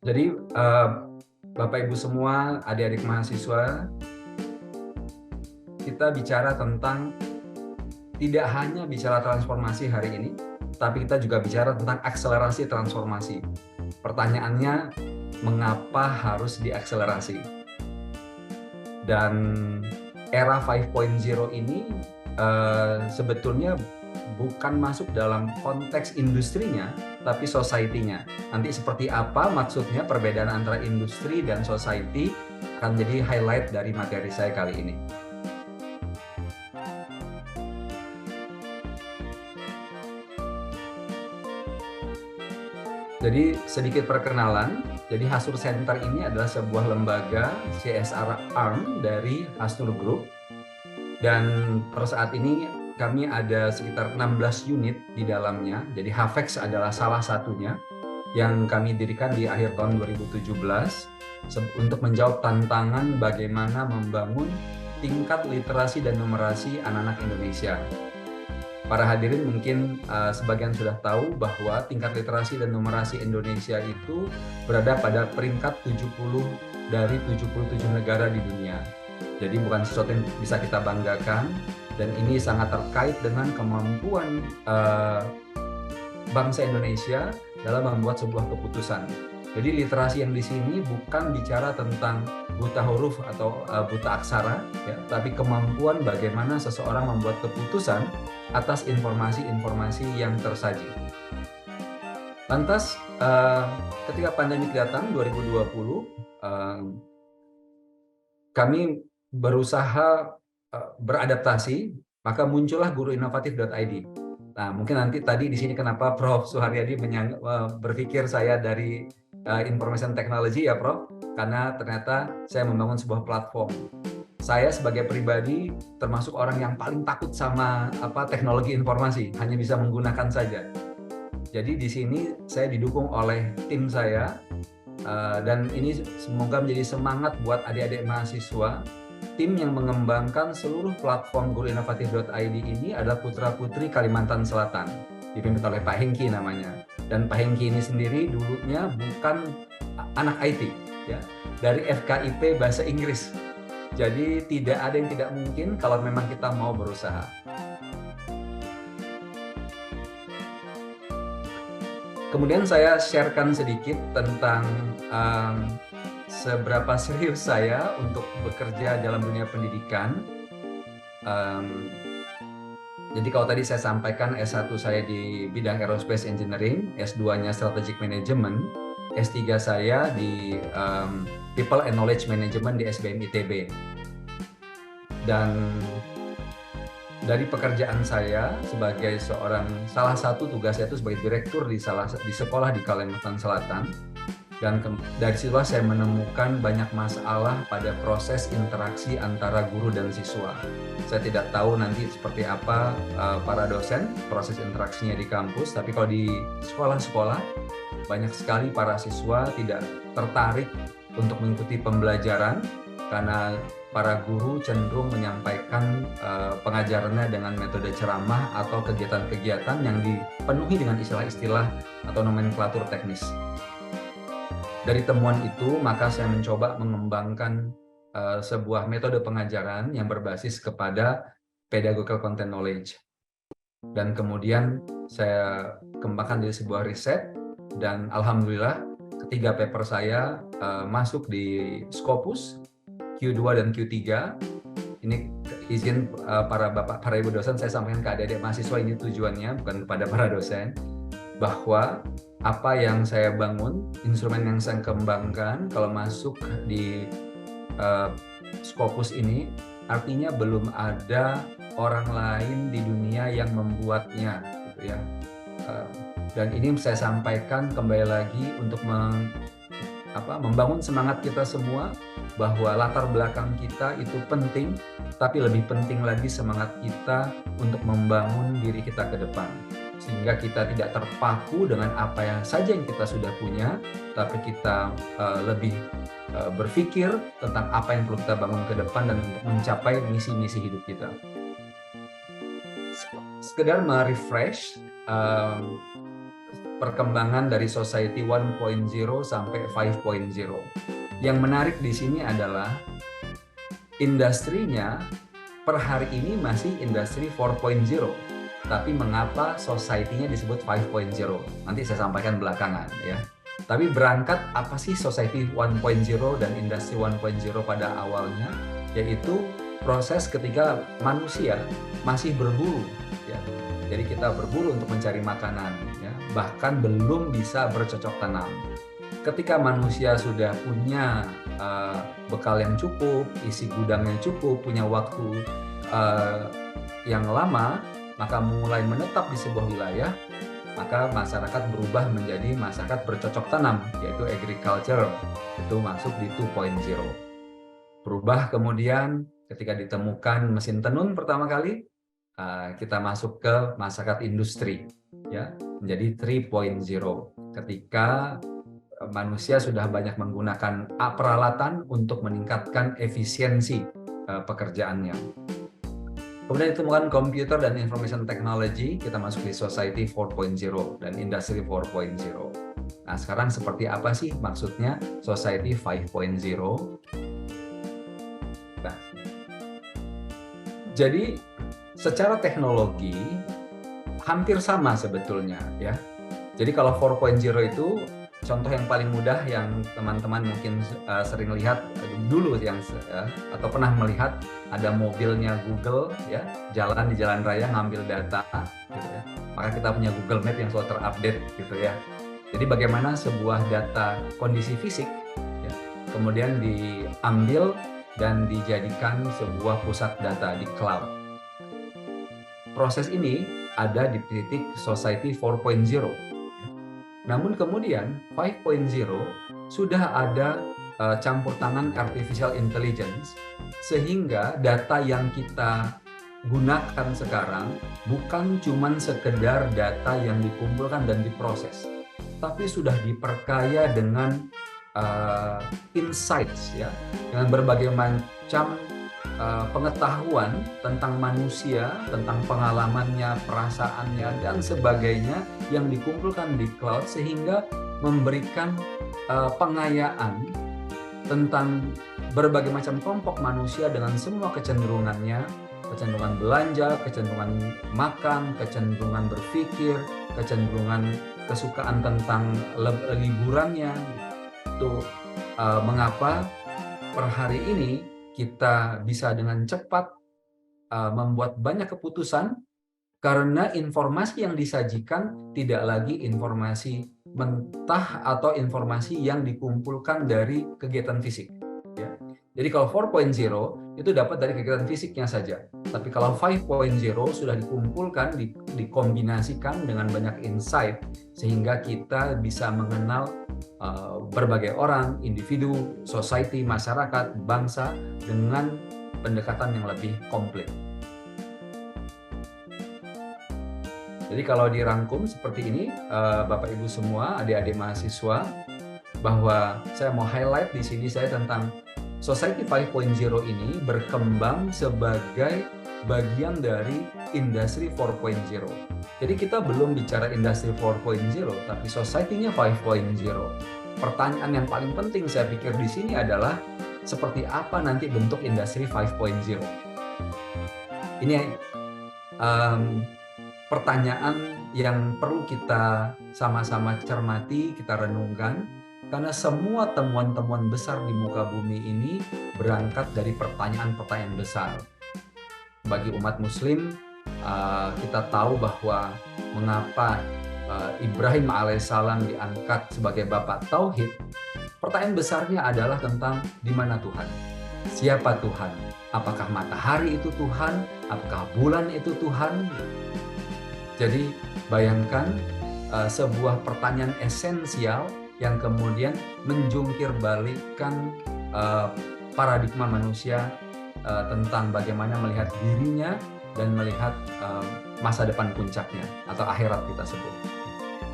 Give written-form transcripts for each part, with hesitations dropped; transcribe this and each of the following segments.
Jadi Bapak Ibu semua, adik-adik mahasiswa, kita bicara tentang tidak hanya bicara transformasi hari ini, tapi kita juga bicara tentang akselerasi transformasi. Pertanyaannya, mengapa harus diakselerasi? Dan era 5.0 ini sebetulnya bukan masuk dalam konteks industrinya, tapi society-nya. Nanti seperti apa maksudnya perbedaan antara industri dan society akan jadi highlight dari materi saya kali ini. Jadi sedikit perkenalan, jadi Hastur Center ini adalah sebuah lembaga CSR arm dari Hastur Group, dan per saat ini kami ada sekitar 16 unit di dalamnya. Jadi Havex adalah salah satunya yang kami dirikan di akhir tahun 2017 untuk menjawab tantangan bagaimana membangun tingkat literasi dan numerasi anak-anak Indonesia. Para hadirin mungkin sebagian sudah tahu bahwa tingkat literasi dan numerasi Indonesia itu berada pada peringkat 70 dari 77 negara di dunia. Jadi bukan sesuatu yang bisa kita banggakan, dan ini sangat terkait dengan kemampuan bangsa Indonesia dalam membuat sebuah keputusan. Jadi literasi yang di sini bukan bicara tentang buta huruf atau buta aksara, ya, tapi kemampuan bagaimana seseorang membuat keputusan atas informasi-informasi yang tersaji. Lantas, ketika pandemi datang 2020, kami berusaha beradaptasi, maka muncullah guruinovatif.id. Nah, mungkin nanti tadi di sini kenapa Prof. Suharyadi berpikir saya dari information technology ya Prof, karena ternyata saya membangun sebuah platform. Saya sebagai pribadi termasuk orang yang paling takut sama teknologi informasi, hanya bisa menggunakan saja. Jadi di sini saya didukung oleh tim saya, dan ini semoga menjadi semangat buat adik-adik mahasiswa. Tim yang mengembangkan seluruh platform guruinovatif.id ini adalah putra-putri Kalimantan Selatan, dipimpin oleh Pak Hengki namanya. Dan Pak Hengki ini sendiri dulunya bukan anak IT, ya, dari FKIP Bahasa Inggris. Jadi tidak ada yang tidak mungkin kalau memang kita mau berusaha. Kemudian saya sharekan sedikit tentang seberapa serius saya untuk bekerja dalam dunia pendidikan. Jadi kalau tadi saya sampaikan S1 saya di bidang Aerospace Engineering, S2-nya Strategic Management, S3 saya di People and Knowledge Management di SBM ITB. Dan dari pekerjaan saya sebagai salah satu tugas saya itu sebagai direktur di sekolah di Kalimantan Selatan, dan dari situlah saya menemukan banyak masalah pada proses interaksi antara guru dan siswa. Saya tidak tahu nanti seperti apa para dosen proses interaksinya di kampus, tapi kalau di sekolah-sekolah banyak sekali para siswa tidak tertarik untuk mengikuti pembelajaran karena para guru cenderung menyampaikan pengajarannya dengan metode ceramah atau kegiatan-kegiatan yang dipenuhi dengan istilah-istilah atau nomenklatur teknis. Dari temuan itu, maka saya mencoba mengembangkan sebuah metode pengajaran yang berbasis kepada pedagogical content knowledge. Dan kemudian saya kembangkan jadi sebuah riset, dan alhamdulillah ketiga paper saya masuk di Scopus, Q2 dan Q3. Ini izin para ibu dosen saya sampaikan ke adik-adik mahasiswa, ini tujuannya bukan kepada para dosen, bahwa apa yang saya bangun, instrumen yang saya kembangkan, kalau masuk di Scopus ini, artinya belum ada orang lain di dunia yang membuatnya, gitu ya. Dan ini saya sampaikan kembali lagi untuk membangun semangat kita semua bahwa latar belakang kita itu penting, tapi lebih penting lagi semangat kita untuk membangun diri kita ke depan. Sehingga kita tidak terpaku dengan apa yang saja yang kita sudah punya, tapi kita lebih berpikir tentang apa yang perlu kita bangun ke depan dan untuk mencapai misi-misi hidup kita. Sekedar merefresh perkembangan dari Society 1.0 sampai 5.0. Yang menarik di sini adalah industrinya per hari ini masih industri 4.0. Tapi mengapa society-nya disebut 5.0? Nanti saya sampaikan belakangan ya. Tapi berangkat apa sih Society 1.0 dan Industri 1.0 pada awalnya, yaitu proses ketika manusia masih berburu ya. Jadi kita berburu untuk mencari makanan ya, bahkan belum bisa bercocok tanam. Ketika manusia sudah punya bekal yang cukup, isi gudang yang cukup, punya waktu yang lama, maka mulai menetap di sebuah wilayah, maka masyarakat berubah menjadi masyarakat bercocok tanam, yaitu agriculture. Itu masuk di 2.0. Berubah kemudian ketika ditemukan mesin tenun pertama kali, kita masuk ke masyarakat industri, ya, menjadi 3.0. Ketika manusia sudah banyak menggunakan peralatan untuk meningkatkan efisiensi pekerjaannya. Kemudian ditemukan komputer dan information technology, kita masuk di Society 4.0 dan Industry 4.0. Nah, sekarang seperti apa sih maksudnya Society 5.0? Nah, jadi secara teknologi hampir sama sebetulnya ya. Jadi kalau 4.0 itu contoh yang paling mudah yang teman-teman mungkin sering lihat dulu yang atau pernah melihat, ada mobilnya Google ya, jalan di jalan raya ngambil data gitu ya. Maka kita punya Google Map yang selalu terupdate gitu ya. Jadi bagaimana sebuah data kondisi fisik ya, kemudian diambil dan dijadikan sebuah pusat data di cloud. Proses ini ada di titik Society 4.0. Namun kemudian 5.0 sudah ada campur tangan artificial intelligence, sehingga data yang kita gunakan sekarang bukan cuma sekedar data yang dikumpulkan dan diproses, tapi sudah diperkaya dengan insights ya, dengan berbagai macam pengetahuan tentang manusia, tentang pengalamannya, perasaannya, dan sebagainya yang dikumpulkan di cloud, sehingga memberikan pengayaan tentang berbagai macam kelompok manusia dengan semua kecenderungannya, kecenderungan belanja, kecenderungan makan, kecenderungan berpikir, kecenderungan kesukaan tentang liburannya. Itu mengapa per hari ini kita bisa dengan cepat membuat banyak keputusan, karena informasi yang disajikan tidak lagi informasi mentah atau informasi yang dikumpulkan dari kegiatan fisik. Ya. Jadi kalau 4.0 itu dapat dari kegiatan fisiknya saja. Tapi kalau 5.0 sudah dikumpulkan, dikombinasikan dengan banyak insight, sehingga kita bisa mengenal berbagai orang, individu, society, masyarakat, bangsa dengan pendekatan yang lebih komplit. Jadi kalau dirangkum seperti ini, Bapak Ibu semua, adik-adik mahasiswa, bahwa saya mau highlight di sini saya tentang Society 5.0 ini berkembang sebagai bagian dari Industri 4.0. Jadi kita belum bicara Industri 4.0, tapi society-nya 5.0. Pertanyaan yang paling penting saya pikir di sini adalah seperti apa nanti bentuk Industri 5.0. Ini pertanyaan yang perlu kita sama-sama cermati, kita renungkan, karena semua temuan-temuan besar di muka bumi ini berangkat dari pertanyaan-pertanyaan besar. Bagi umat Muslim, kita tahu bahwa mengapa Ibrahim alaihissalam diangkat sebagai bapak tauhid. Pertanyaan besarnya adalah tentang di mana Tuhan? Siapa Tuhan? Apakah matahari itu Tuhan? Apakah bulan itu Tuhan? Jadi bayangkan sebuah pertanyaan esensial yang kemudian menjungkir balikkan paradigma manusia tentang bagaimana melihat dirinya dan melihat masa depan puncaknya atau akhirat kita sebut.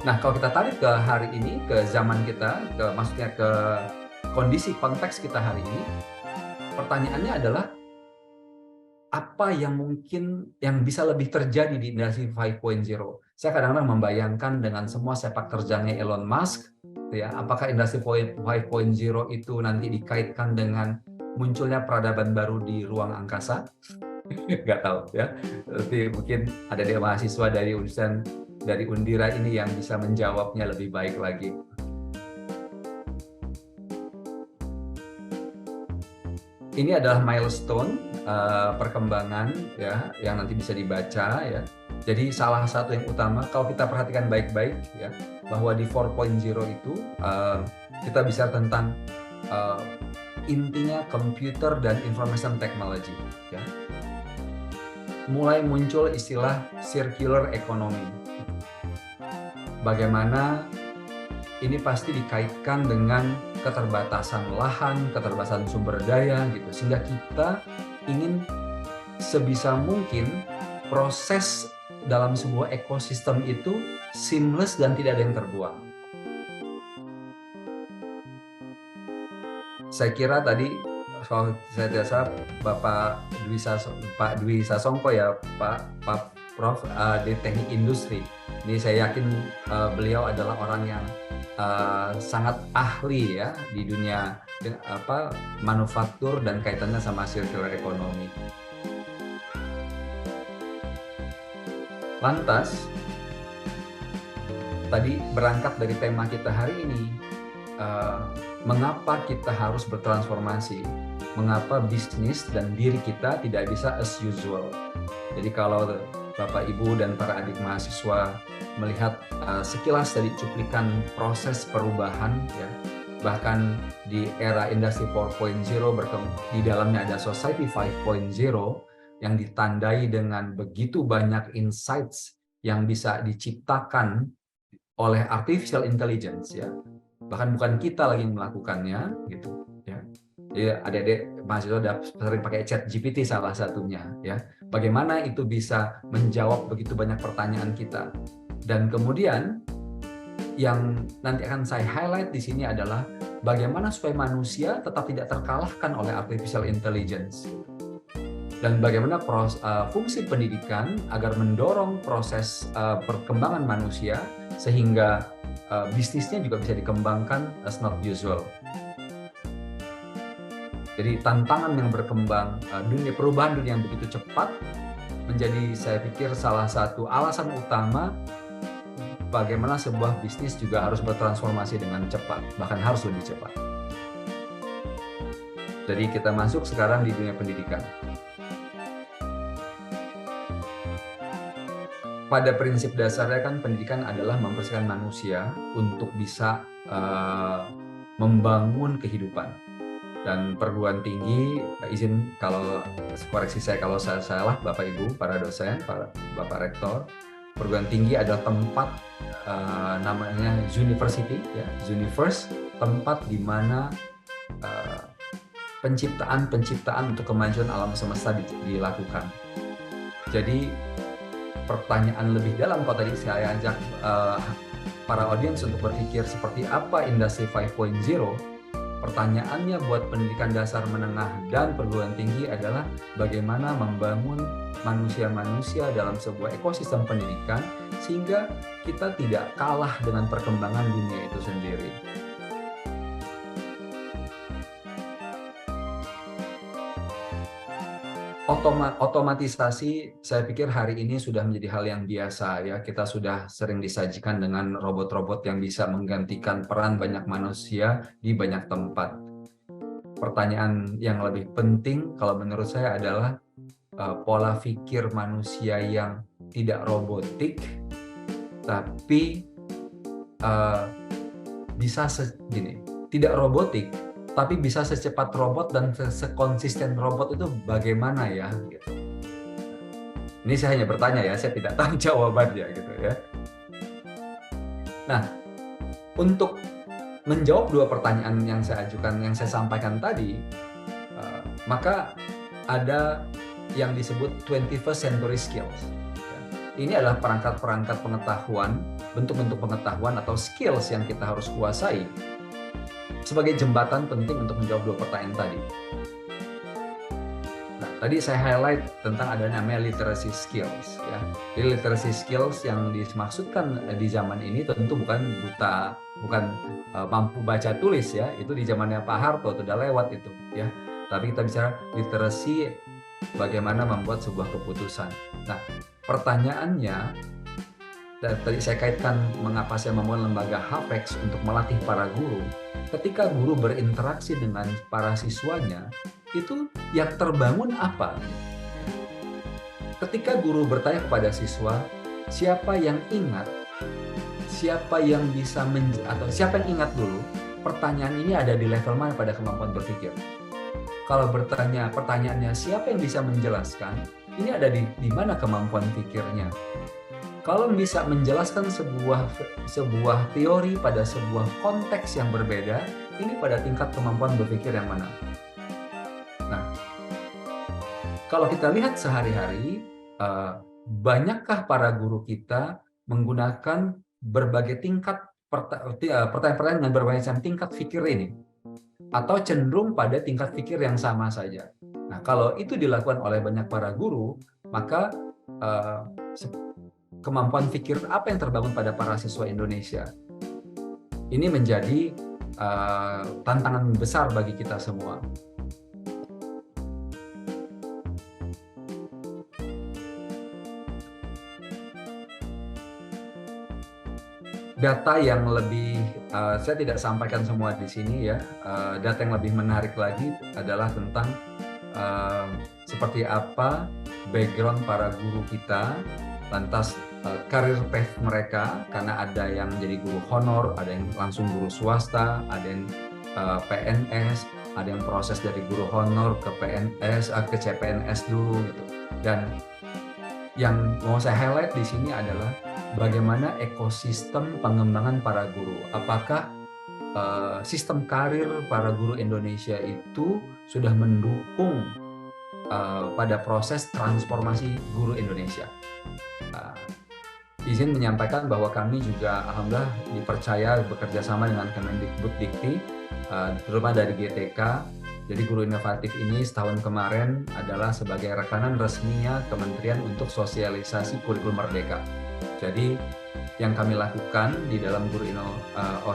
Nah, kalau kita tarik ke hari ini, ke zaman kita, maksudnya ke kondisi konteks kita hari ini, pertanyaannya adalah apa yang mungkin yang bisa lebih terjadi di industri 5.0. Saya kadang-kadang membayangkan dengan semua sepak terjangnya Elon Musk, ya, apakah industri 5.0 itu nanti dikaitkan dengan munculnya peradaban baru di ruang angkasa? Nggak tahu ya. Tapi mungkin ada dia mahasiswa dari Undira ini yang bisa menjawabnya lebih baik lagi. Ini adalah milestone perkembangan ya yang nanti bisa dibaca ya. Jadi salah satu yang utama kalau kita perhatikan baik-baik ya bahwa di 4.0 itu kita bisa tentang intinya computer dan information technology ya. Mulai muncul istilah circular economy. Bagaimana ini pasti dikaitkan dengan keterbatasan lahan, keterbatasan sumber daya gitu. Sehingga kita ingin sebisa mungkin proses dalam sebuah ekosistem itu seamless dan tidak ada yang terbuang. Saya kira tadi soal saya tidak salah Pak Dwi Sasongko ya Pak Prof di teknik industri. Ini saya yakin beliau adalah orang yang sangat ahli ya di dunia manufaktur dan kaitannya sama circular economy. Lantas tadi berangkat dari tema kita hari ini, mengapa kita harus bertransformasi? Mengapa bisnis dan diri kita tidak bisa as usual? Jadi kalau Bapak, Ibu, dan para adik mahasiswa melihat sekilas tadi cuplikan proses perubahan, ya, bahkan di era industri 4.0 di dalamnya ada society 5.0 yang ditandai dengan begitu banyak insights yang bisa diciptakan oleh artificial intelligence, ya, bahkan bukan kita lagi yang melakukannya, gitu, ya. Jadi adik-adik mahasiswa udah sering pakai chat GPT salah satunya, ya. Bagaimana itu bisa menjawab begitu banyak pertanyaan kita. Dan kemudian yang nanti akan saya highlight di sini adalah bagaimana supaya manusia tetap tidak terkalahkan oleh artificial intelligence. Dan bagaimana fungsi pendidikan agar mendorong proses perkembangan manusia sehingga bisnisnya juga bisa dikembangkan as not usual. Jadi tantangan yang berkembang, perubahan dunia yang begitu cepat menjadi saya pikir salah satu alasan utama bagaimana sebuah bisnis juga harus bertransformasi dengan cepat, bahkan harus lebih cepat. Jadi kita masuk sekarang di dunia pendidikan. Pada prinsip dasarnya kan pendidikan adalah mempersiapkan manusia untuk bisa membangun kehidupan. Dan perguruan tinggi, izin kalau koreksi saya kalau saya salah, Bapak Ibu, para dosen, Bapak Rektor, perguruan tinggi adalah tempat namanya university, ya, universe, tempat di mana penciptaan untuk kemajuan alam semesta dilakukan. Jadi pertanyaan lebih dalam kalau tadi saya ajak para audiens untuk berpikir seperti apa industri 5.0. Pertanyaannya buat pendidikan dasar menengah dan perguruan tinggi adalah bagaimana membangun manusia-manusia dalam sebuah ekosistem pendidikan sehingga kita tidak kalah dengan perkembangan dunia itu sendiri. Otomatisasi saya pikir hari ini sudah menjadi hal yang biasa ya. Kita sudah sering disajikan dengan robot-robot yang bisa menggantikan peran banyak manusia di banyak tempat. Pertanyaan yang lebih penting kalau menurut saya adalah pola pikir manusia yang tidak robotik tapi bisa tidak robotik tapi bisa secepat robot dan sekonsisten robot itu bagaimana ya? Gitu. Ini saya hanya bertanya ya, saya tidak tahu jawabannya gitu ya. Nah, untuk menjawab dua pertanyaan yang saya ajukan, yang saya sampaikan tadi, maka ada yang disebut 21st century skills. Ini adalah perangkat-perangkat pengetahuan, bentuk-bentuk pengetahuan atau skills yang kita harus kuasai sebagai jembatan penting untuk menjawab dua pertanyaan tadi. Nah, tadi saya highlight tentang ada namanya literacy skills ya. Jadi literacy skills yang dimaksudkan di zaman ini tentu bukan mampu baca tulis ya, itu di zamannya Pak Harto sudah lewat itu ya. Tapi kita bicara literacy bagaimana membuat sebuah keputusan. Nah, pertanyaannya tadi saya kaitkan mengapa saya membuat lembaga HAVEX untuk melatih para guru. Ketika guru berinteraksi dengan para siswanya, itu yang terbangun apa? Ketika guru bertanya kepada siswa, siapa yang ingat, siapa yang bisa atau siapa yang ingat dulu, pertanyaan ini ada di level mana pada kemampuan berpikir. Kalau pertanyaannya siapa yang bisa menjelaskan, ini ada di mana kemampuan pikirnya. Kalau bisa menjelaskan sebuah teori pada sebuah konteks yang berbeda, ini pada tingkat kemampuan berpikir yang mana? Nah, kalau kita lihat sehari-hari, banyakkah para guru kita menggunakan berbagai tingkat pertanyaan-pertanyaan dengan berbagai macam tingkat pikir ini? Atau cenderung pada tingkat pikir yang sama saja? Nah, kalau itu dilakukan oleh banyak para guru, maka kemampuan pikir apa yang terbangun pada para siswa Indonesia? Ini menjadi tantangan besar bagi kita semua. Data yang lebih, saya tidak sampaikan semua di sini ya, data yang lebih menarik lagi adalah tentang seperti apa background para guru kita, lantas karir path mereka, karena ada yang jadi guru honor, ada yang langsung guru swasta, ada yang PNS, ada yang proses dari guru honor ke PNS, ke CPNS dulu gitu. Dan yang mau saya highlight di sini adalah bagaimana ekosistem pengembangan para guru. Apakah sistem karir para guru Indonesia itu sudah mendukung pada proses transformasi guru Indonesia? Izin menyampaikan bahwa kami juga alhamdulillah dipercaya bekerja sama dengan Kemendikbud-Dikti, terutama dari GTK. Jadi Guru Inovatif ini setahun kemarin adalah sebagai rekanan resminya Kementerian untuk Sosialisasi Kurikulum Merdeka. Jadi yang kami lakukan di dalam Guru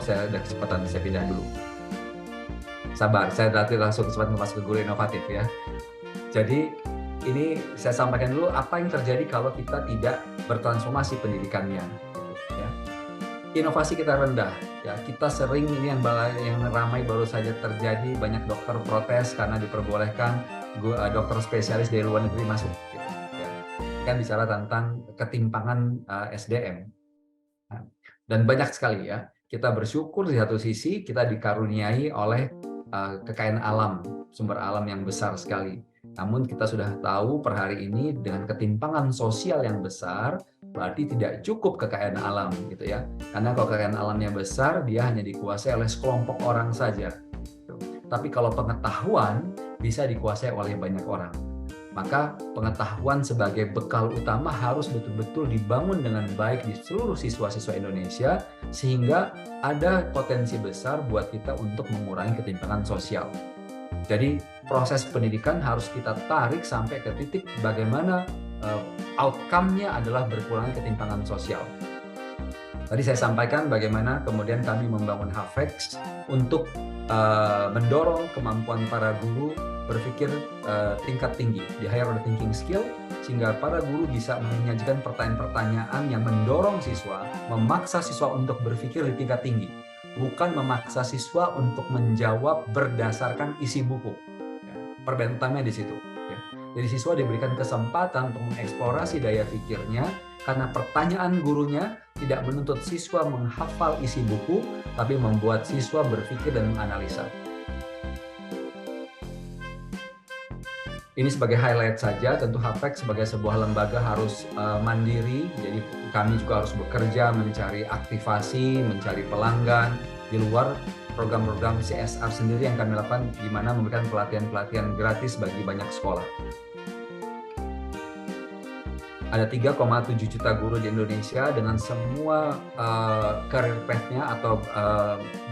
saya ada kesempatan, saya pindah dulu. Sabar, saya langsung kesempatan masuk ke Guru Inovatif ya. Jadi ini saya sampaikan dulu apa yang terjadi kalau kita tidak bertransformasi pendidikannya. Ya. Inovasi kita rendah. Ya, kita sering ini yang ramai baru saja terjadi, banyak dokter protes karena diperbolehkan dokter spesialis dari luar negeri masuk. Gitu, ya. Kan bicara tentang ketimpangan SDM. Nah, dan banyak sekali ya. Kita bersyukur di satu sisi kita dikaruniai oleh kekayaan alam, sumber alam yang besar sekali. Namun kita sudah tahu per hari ini dengan ketimpangan sosial yang besar, berarti tidak cukup kekayaan alam gitu ya. Karena kalau kekayaan alamnya besar, dia hanya dikuasai oleh sekelompok orang saja. Tapi kalau pengetahuan bisa dikuasai oleh banyak orang. Maka pengetahuan sebagai bekal utama harus betul-betul dibangun dengan baik di seluruh siswa-siswa Indonesia, sehingga ada potensi besar buat kita untuk mengurangi ketimpangan sosial. Jadi proses pendidikan harus kita tarik sampai ke titik bagaimana outcome-nya adalah berkurangnya ketimpangan sosial. Tadi saya sampaikan bagaimana kemudian kami membangun HAVEX untuk mendorong kemampuan para guru berpikir tingkat tinggi, di higher order thinking skill, sehingga para guru bisa menyajikan pertanyaan-pertanyaan yang mendorong siswa, memaksa siswa untuk berpikir di tingkat tinggi. Bukan memaksa siswa untuk menjawab berdasarkan isi buku. Perbedaan utamanya di situ. Jadi siswa diberikan kesempatan untuk mengeksplorasi daya pikirnya, karena pertanyaan gurunya tidak menuntut siswa menghafal isi buku, tapi membuat siswa berpikir dan menganalisa. Ini sebagai highlight saja, tentu HAVEX sebagai sebuah lembaga harus mandiri, jadi kami juga harus bekerja mencari aktivasi, mencari pelanggan, di luar program-program CSR sendiri yang kami lakukan, di mana memberikan pelatihan-pelatihan gratis bagi banyak sekolah. Ada 3,7 juta guru di Indonesia dengan semua career path-nya atau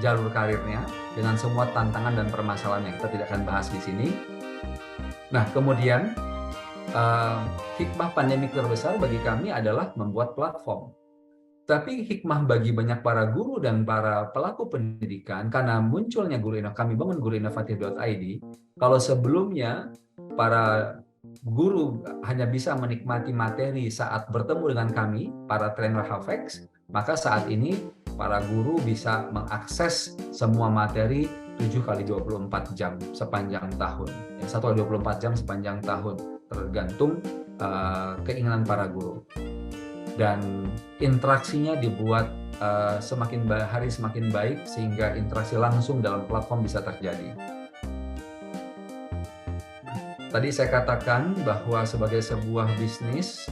jalur karirnya, dengan semua tantangan dan permasalahan yang kita tidak akan bahas di sini. Nah, kemudian hikmah pandemi terbesar bagi kami adalah membuat platform. Tapi hikmah bagi banyak para guru dan para pelaku pendidikan, karena munculnya kami bangun guruinovatif.id, kalau sebelumnya para guru hanya bisa menikmati materi saat bertemu dengan kami, para trainer Havex, maka saat ini para guru bisa mengakses semua materi 7 kali 24 jam sepanjang tahun. 1 kali 24 jam sepanjang tahun, tergantung keinginan para guru. Dan interaksinya dibuat semakin hari semakin baik, sehingga interaksi langsung dalam platform bisa terjadi. Tadi saya katakan bahwa sebagai sebuah bisnis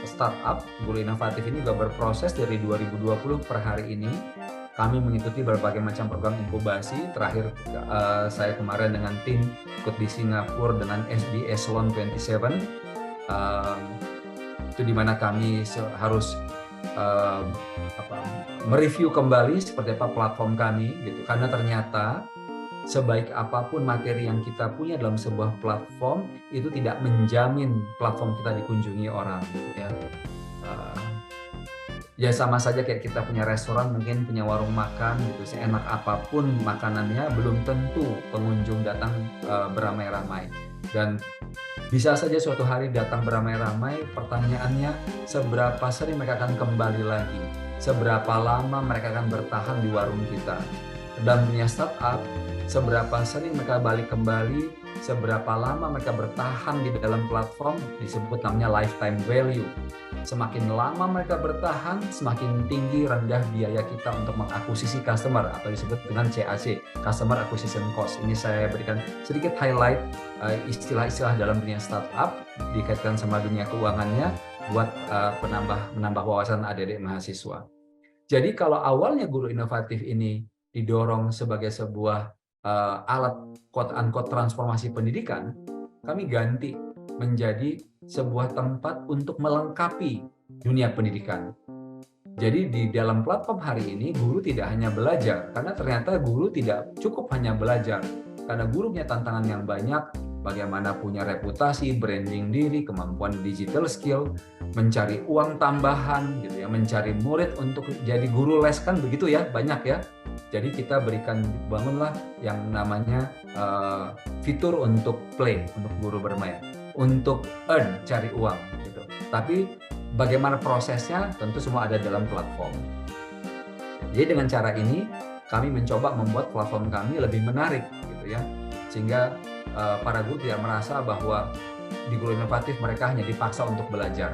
startup, Guru Inovatif ini juga berproses dari 2020 per hari ini. Kami mengikuti berbagai macam program inkubasi. Terakhir saya kemarin dengan tim ikut di Singapura dengan SBS Loan 27. Itu di mana kami harus mereview kembali seperti apa platform kami, gitu. Karena ternyata sebaik apapun materi yang kita punya dalam sebuah platform, itu tidak menjamin platform kita dikunjungi orang, ya. Ya sama saja kayak kita punya restoran, mungkin punya warung makan, gitu. Seenak apapun makanannya, belum tentu pengunjung datang beramai-ramai. Dan bisa saja suatu hari datang beramai-ramai, pertanyaannya seberapa sering mereka akan kembali lagi, seberapa lama mereka akan bertahan di warung kita. Dan punya startup, seberapa sering mereka balik kembali, seberapa lama mereka bertahan di dalam platform, disebut namanya lifetime value. Semakin lama mereka bertahan, semakin tinggi rendah biaya kita untuk mengakuisisi customer, atau disebut dengan CAC, Customer Acquisition Cost. Ini saya berikan sedikit highlight istilah-istilah dalam dunia startup dikaitkan sama dunia keuangannya buat menambah wawasan adik-adik mahasiswa. Jadi kalau awalnya Guru Inovatif ini didorong sebagai sebuah alat quote-unquote transformasi pendidikan, kami ganti menjadi sebuah tempat untuk melengkapi dunia pendidikan. Jadi di dalam platform hari ini, guru tidak hanya belajar, karena ternyata guru tidak cukup hanya belajar. Karena guru punya tantangan yang banyak, bagaimana punya reputasi, branding diri, kemampuan digital skill, mencari uang tambahan, gitu ya, mencari murid untuk jadi guru les, kan begitu ya, banyak ya. Jadi kita bangunlah yang namanya fitur untuk play, untuk guru bermain, untuk earn, cari uang, gitu. Tapi bagaimana prosesnya, tentu semua ada dalam platform. Jadi dengan cara ini, kami mencoba membuat platform kami lebih menarik, gitu ya, sehingga para guru tidak merasa bahwa di Guru Inovatif mereka hanya dipaksa untuk belajar.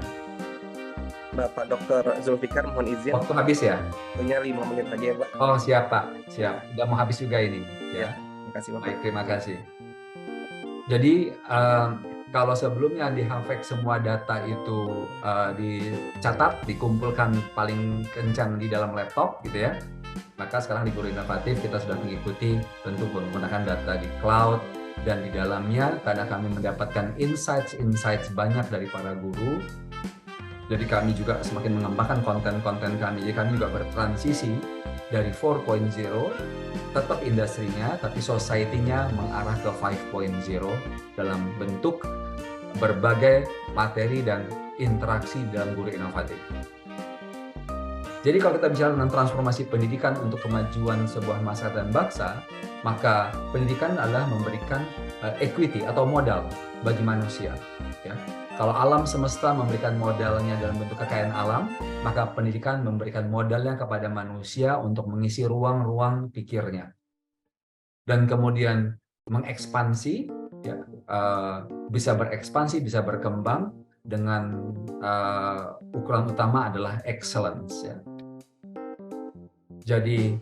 Bapak Dr. Zulfikar, mohon izin. Waktu habis ya? Waktunya 5 menit lagi ya, Pak. Oh siap Pak, siap. Udah mau habis juga ini. Ya, terima kasih Bapak. Baik, terima kasih. Jadi kalau sebelumnya di Havex semua data itu dicatat, dikumpulkan paling kencang di dalam laptop, gitu ya. Maka sekarang di Guru Inovatif kita sudah mengikuti tentu menggunakan data di cloud, dan di dalamnya karena kami mendapatkan insights banyak dari para guru. Jadi kami juga semakin mengembangkan konten-konten kami. Jadi kami juga bertransisi dari 4.0, tetap industrinya, tapi society-nya mengarah ke 5.0 dalam bentuk berbagai materi dan interaksi dalam Guru Inovatif. Jadi kalau kita bicara tentang transformasi pendidikan untuk kemajuan sebuah masyarakat dan bangsa, maka pendidikan adalah memberikan equity atau modal bagi manusia. Ya. Kalau alam semesta memberikan modalnya dalam bentuk kekayaan alam, maka pendidikan memberikan modalnya kepada manusia untuk mengisi ruang-ruang pikirnya. Dan kemudian mengekspansi, ya, bisa berekspansi, bisa berkembang dengan ukuran utama adalah excellence. Ya. Jadi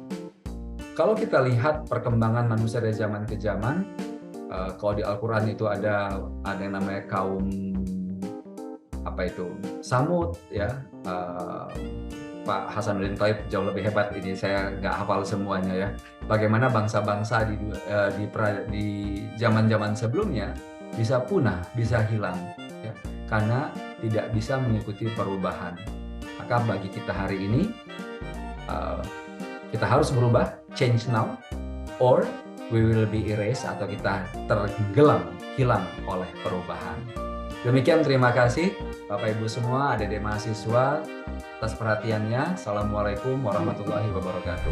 kalau kita lihat perkembangan manusia dari zaman ke zaman, kalau di Al-Quran itu ada yang namanya kaum Samud, ya. Pak Hasanuddin Thaib jauh lebih hebat, ini saya nggak hafal semuanya ya. Bagaimana bangsa-bangsa di zaman-zaman sebelumnya bisa punah, bisa hilang, ya, karena tidak bisa mengikuti perubahan. Maka bagi kita hari ini, kita harus berubah, change now, or we will be erased, atau kita tenggelam, hilang oleh perubahan. Demikian, terima kasih Bapak Ibu semua, adik-adik mahasiswa atas perhatiannya. Assalamualaikum warahmatullahi wabarakatuh.